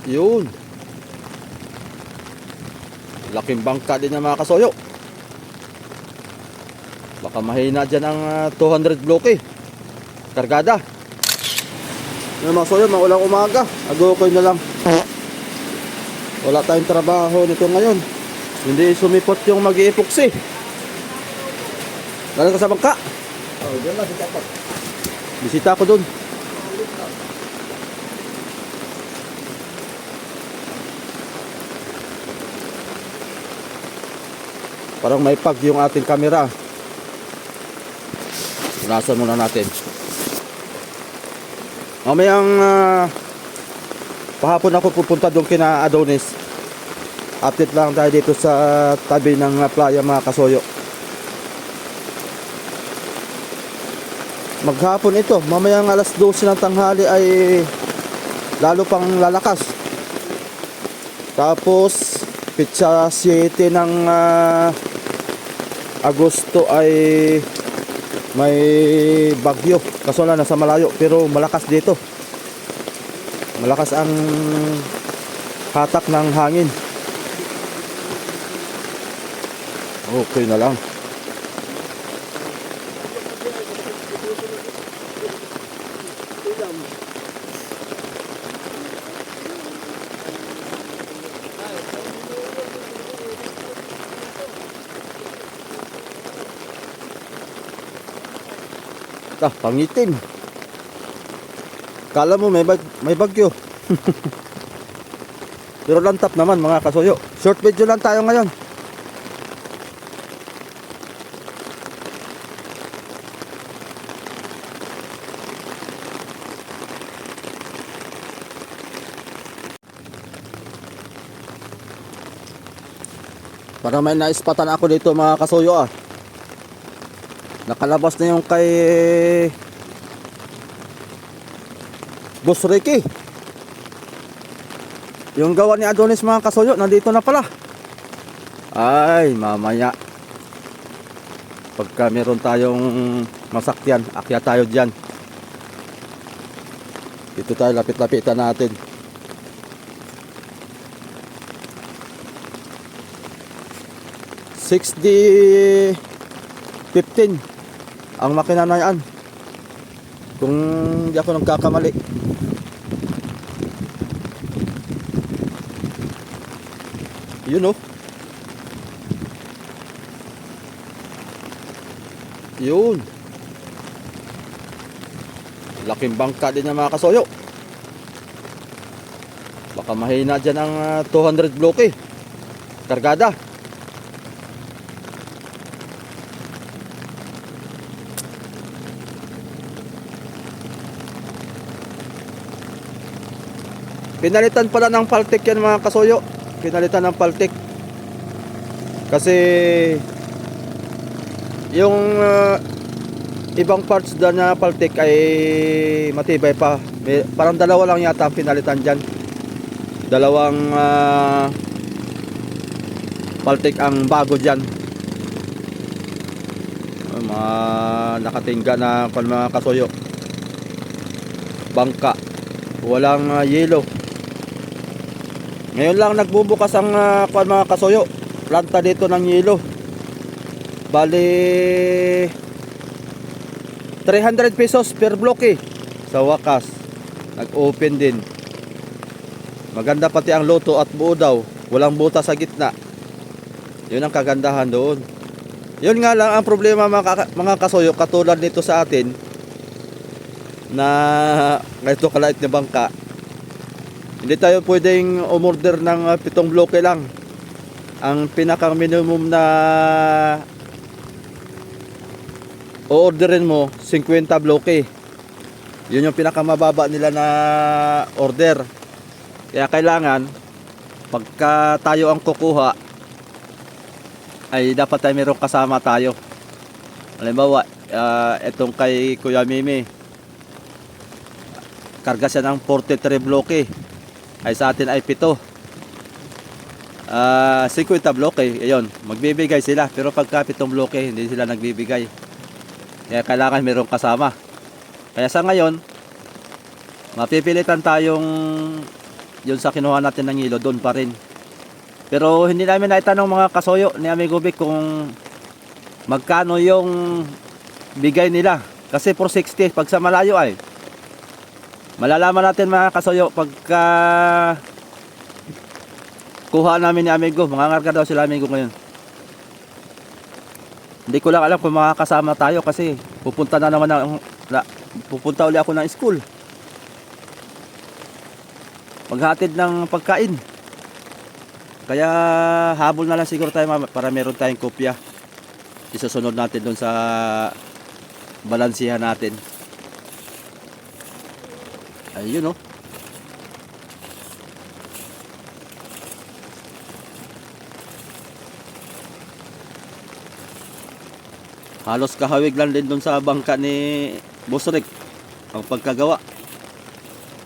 Yun. Laking bangka din ng mga kasoyo. Baka mahina dyan ang 200 bloke. Kargada. Yung mga kasoyo, maulang umaga. Agokoy na lang. Wala tayong trabaho nito ngayon. Hindi sumipot yung mag-i-epoxy. Galing ka sa bangka? Oh, diyan lang si Tapat. Bisita ko dun. Parang may pag yung ating camera. Punasan muna natin. Mamayang pahapon ako pupunta doon kina Adonis. Update lang tayo dito sa tabi ng playa mga kasoyo. Maghapon ito, mamayang alas 12 ng tanghali ay lalo pang lalakas. Tapos pitsa 7 ng Agosto ay may bagyo. Kaso na nasa malayo pero malakas dito. Malakas ang hatak ng hangin. Okay na lang. Pangitim. Kala mo may bagyo. Pero lantap naman mga kasoyo. Short video lang tayo ngayon. Para may naispatan ako dito mga kasoyo Nakalabas na yung kay Boss Ricky. Yung gawa ni Adonis mga kasoyo, nandito na pala. Ay, mamaya. Pagka meron tayong masakyan, akyat tayo dyan. Dito tayo, lapit-lapitan natin. $60.15 ang makina na yan, kung di ako nagkakamali. Yun yun, laking bangka din ng mga kasoyo. Baka mahina dyan ang 200 bloke. Kargada. Pinalitan pala ng Paltek yan mga kasoyo. Pinalitan ng Paltek. Kasi yung ibang parts dyan na Paltek ay matibay pa. Parang dalawa lang yata ang pinalitan dyan. Dalawang Paltek ang bago dyan. Mga nakatingga na mga kasoyo. Bangka. Walang yelo. Ngayon lang nagbubukas ang mga kasoyo. Planta dito ng yelo. Bali 300 pesos per bloke. Sa wakas nag-open din. Maganda pati ang loto at buo daw. Walang buta sa gitna. Yun ang kagandahan doon. Yun nga lang ang problema mga kasoyo, katulad nito sa atin na ganito kalait na bangka. Hindi tayo pwedeng umorder ng 7 bloke lang. Ang pinakang minimum na o-orderin mo 50 bloke. Yun yung pinakamababa nila na order. Kaya kailangan pagka tayo ang kukuha ay dapat tayo mayroong kasama tayo. Halimbawa itong kay Kuya Mimi, karga siya ng 43 bloke. Ay sa atin ay 7. 50 bloke, ayun, magbibigay sila. Pero pagka 7 bloke, hindi sila nagbibigay. Kaya kailangan mayroong kasama. Kaya sa ngayon, mapipilitan tayong yun sa kinuha natin ng hilo, doon pa rin. Pero hindi namin naitanong mga kasoyo ni Amigo Vic kung magkano yung bigay nila. Kasi 460 pag sa malayo ay. Malalaman natin mga kasoyo pagka kuha namin ni Amigo. Mangangarga daw sila Amigo ngayon. Hindi ko lang alam kung makakasama tayo kasi pupunta na naman pupunta uli ako ng school. Maghatid ng pagkain. Kaya habol na lang siguro tayo para meron tayong kopya. Isusunod natin doon sa balansihan natin. Ayun oh. Halos kahawig lang din doon sa bangka ni Boss Rick ang pagkagawa.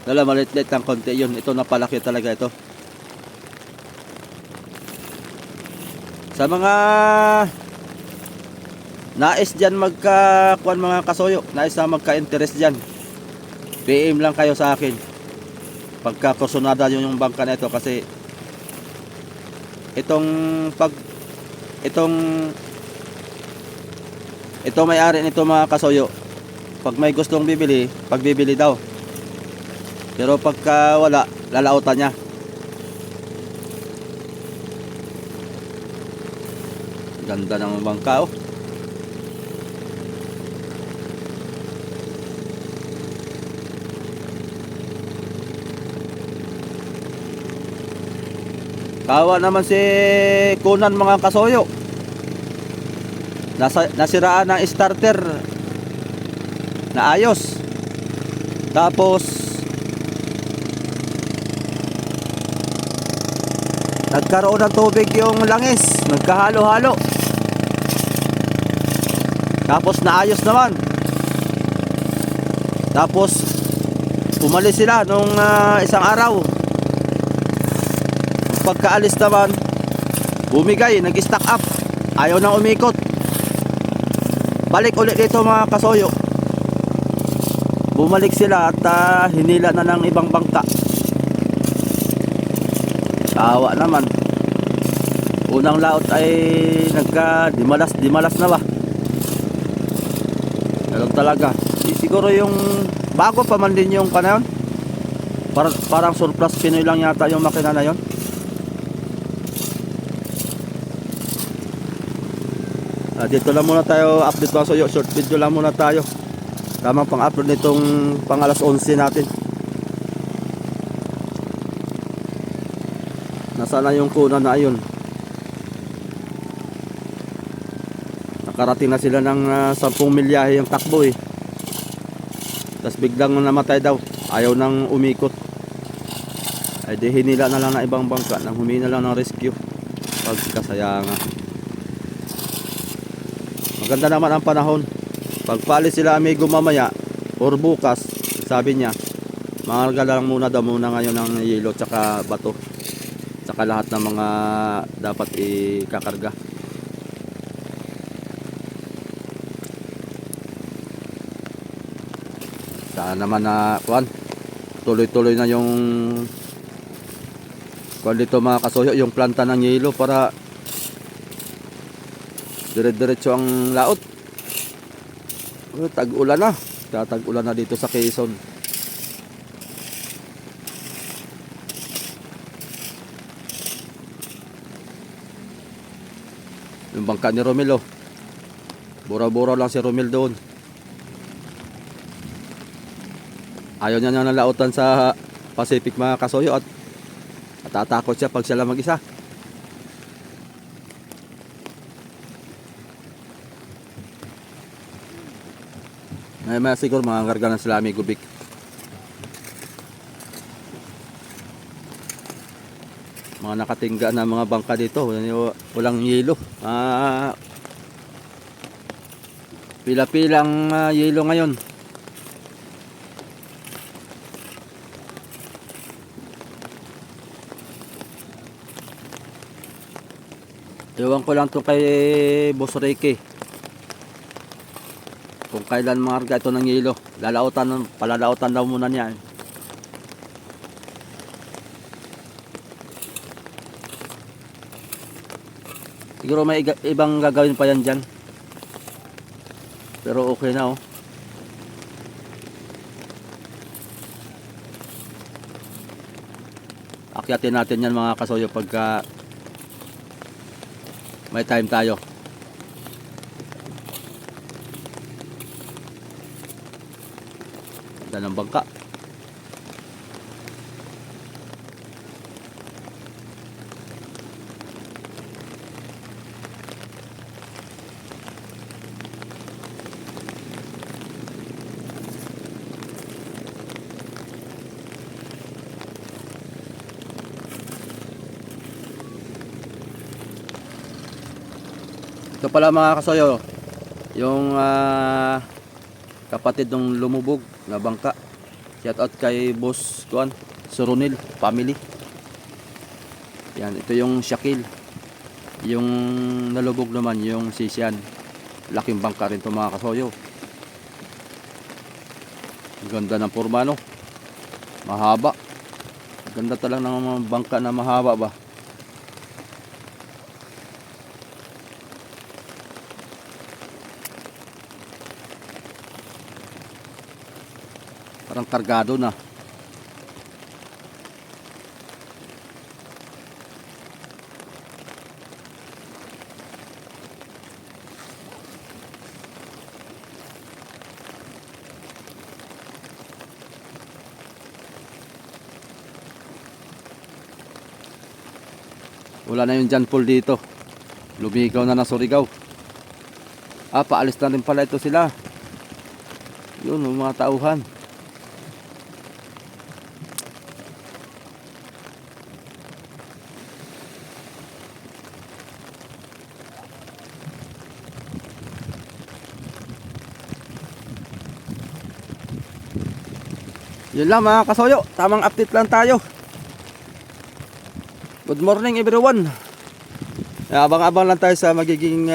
Dala malit-lit ang konti yun. Ito napalaki talaga ito. Sa mga nais dyan magkakuan mga kasoyo, nais na magka-interest dyan, PM lang kayo sa akin pagka kursunada yung bangka na ito kasi ito may-ari nito mga kasoyo, pag may gustong bibili, pagbibili daw, pero pagka wala, lalautan niya. Ganda ng bangka oh. Kawa naman si Kunan mga kasoyo. Nasiraan ng starter na ayos. Tapos nagkaroon ng tubig yung langis, nagkahalo-halo. Tapos naayos naman. Tapos umalis sila nung isang araw. Pagkaalis naman, bumigay, nag-stack up. Ayaw nang umikot. Balik ulit dito mga kasoyo. Bumalik sila at hinila na ng ibang bangka. Kawa naman. Unang laot ay nagka-dimalas na ba? Ganun talaga. Siguro yung bago pa man din yung kanayon. Parang surplus Pinoy lang yata yung makina na yon. Dito lang muna tayo update mga soyo. Short video lang muna tayo. Tamang pang-upload nitong pang alas 11 natin. Nasaan na yung kuna na ayun? Nakarating na sila ng 10 milyahe yung takbo eh. Tapos biglang namatay daw. Ayaw nang umikot. Ay di hinila na lang ng ibang bangka. Nang humingi na lang ng rescue. Pagkasayangan. Maganda naman ang panahon. Pagpalis sila Amigo mamaya or bukas, sabi niya, mangarga lang muna daw muna ngayon ng yelo tsaka bato. Tsaka lahat ng mga dapat ikakarga. Saan naman na tuloy-tuloy na yung dito mga kasoyo, yung planta ng yelo para dire-diretso ang laot. Tag-ulan na. Tag-ulan na dito sa Quezon. Yung bangka ni Romel oh. Bura-bura lang si Romel doon. Ayaw niya ng lautan sa Pacific mga kasoyo at natatakot siya pag siya lang mag-isa. May siguro mga karga ng sila Amigo Vic. Mga nakatingga na mga bangka dito, walang yelo. Pila-pilang yelo ngayon. Ewan ko lang to kay Boss Ricky. Kung kailan mga ito ng yelo, palalautan daw muna niya. Siguro may ibang gagawin pa yan dyan. Pero okay na oh. Akyatin natin yan mga kasoyo pagka may time tayo. Ganda ng bangka. Ito pala mga kasoyo, yung kapatid ng lumubog na bangka. Shout out kay Boss Kuan, Suronil family. Yan, ito yung Shakil. Yung nalubog naman yung Sisian. Laking bangka rin to mga kasoyo. Ganda ng forma no. Mahaba. Ganda talaga ng mga bangka na mahaba ba. Parang kargado na. Wala na yung John Paul dito. Lumigaw na ng Surigao. Paalis na rin pala ito sila. Yun, mga tauhan. Yun lang mga kasoyo, tamang update lang tayo. Good morning everyone. Abang-abang lang tayo sa magiging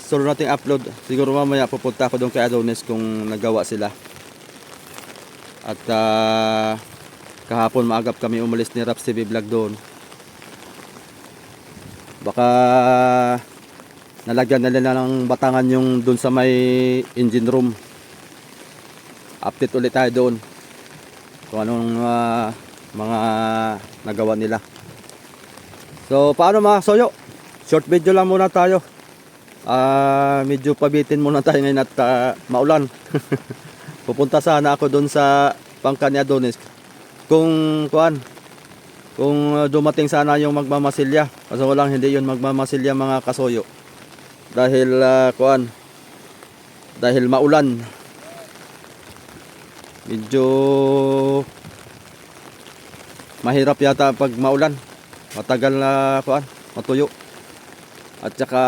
sunod nating upload. Siguro mamaya pupunta ako doon kay Adonis kung nagawa sila. At kahapon maagap kami umalis ni Raps TV Vlog doon. Baka nalagyan na nila ng batangan yung doon sa may engine room. Update ulit tayo doon kung anong mga nagawa nila. So paano mga soyo? Short video lang muna tayo. Medyo pabitin muna tayo ngayon at maulan. Pupunta sana ako doon sa bangka ni Adonis. Kung dumating sana yung magmamasilya. Kaso walang hindi yun magmamasilya mga kasoyo. Dahil dahil maulan. Medyo mahirap yata pag maulan. Matagal na matuyo. At saka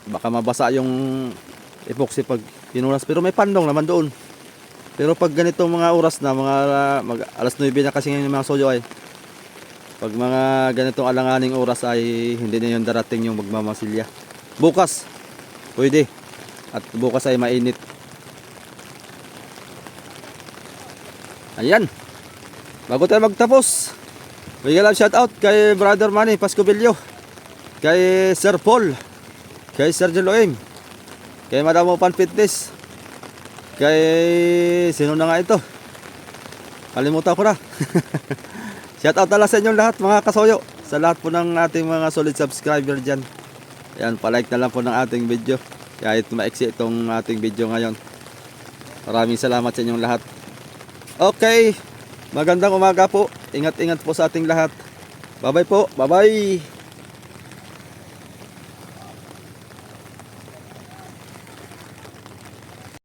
baka mabasa yung epoxy pag pinunas. Pero may pandong naman doon. Pero pag ganitong mga oras na, alas 9 na kasi ngayon yung mga soyo ay, pag mga ganitong alanganing oras ay hindi na yung darating yung magmamasilya. Bukas pwede. At bukas ay mainit. Ayan. Bago tayo magtapos, bigyan lang shout out kay Brother Manny Pascobilio, kay Sir Paul, kay Sir Jeloim, kay Madam Opan Fitness, kay sino na nga ito, kalimutan ko na. Shout out na lang sa inyong lahat mga kasoyo, sa lahat po ng ating mga solid subscriber dyan. Yan, palike na lang po ng ating video kahit maiksi itong ating video ngayon. Maraming salamat sa inyong lahat. Okay, magandang umaga po. Ingat-ingat po sa ating lahat. Bye bye po. Bye bye.